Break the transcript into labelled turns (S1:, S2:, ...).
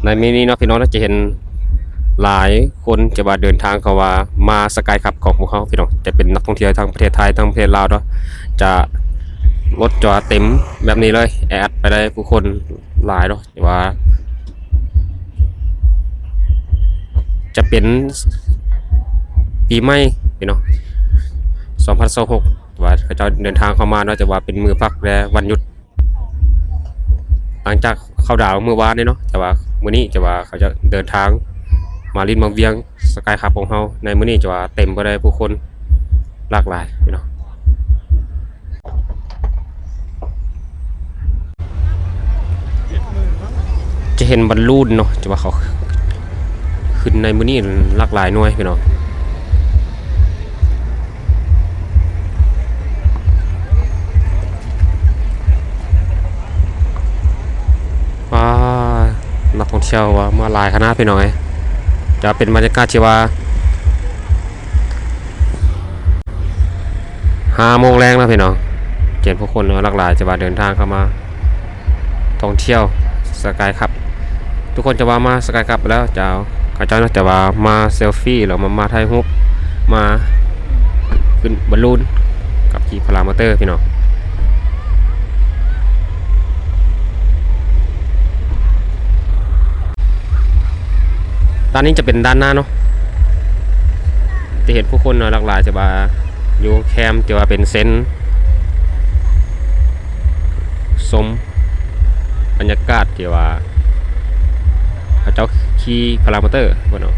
S1: ในมินิเนาะพี่น้องเราจะเห็นหลายคนจะมาเดินทางเขาว่ามาสกายคัพของพวกเขาพี่น้องจะเป็นนักท่องเที่ยวทั้งประเทศไทยทั้งประเทศลาวเนาะจะรถจอดเต็มแบบนี้เลยแอดไปได้ผู้คนหลายเนาะว่าจะเป็นปีใหม่พี่น้อง2026ว่าเขาจะเดินทางเข้ามาเนาะจะว่าเป็นมือพักและวันหยุดหลังจากเข้าดาวเมื่อวานนี่เนาะแต่ว่ามื้อนี้จะว่าเขาจะเดินทางมาลินมาเวียงสกายคัพของเฮาในมื้อนี้จะว่าเต็มไปด้วยผู้คนหลากหลายพี่น้องจะเห็นบอลลูนเนาะจะว่าเขาขึ้นในมื้อนี้หลากหลายหน่วยพี่น้องว้านักท่องเที่ยวว่ามาหลายคณะพี่น้องจะเป็นบรรยากาศที่ว่า5 โมงแรงแล้วพี่น้องเห็นผู้คนหลากหลายจะว่าเดินทางเข้ามาท่องเที่ยวสกายคัพทุกคนจะว่ามาสกายคัพแล้วจะเขาเจ้าจะว่ามาเซลฟี่หรือมาถ่ายรูปมาขึ้นบอลลูนกับขี่พารามอเตอร์พี่น้องด้านนี้จะเป็นด้านหน้าเนาะจะเห็นผู้คนหลากหลายจะว่าอยู่แคมป์จะว่าเป็นเซนสมบรรยากาศที่ว่าเขาเจ้าขี่พารามอเตอร์พี่น้อง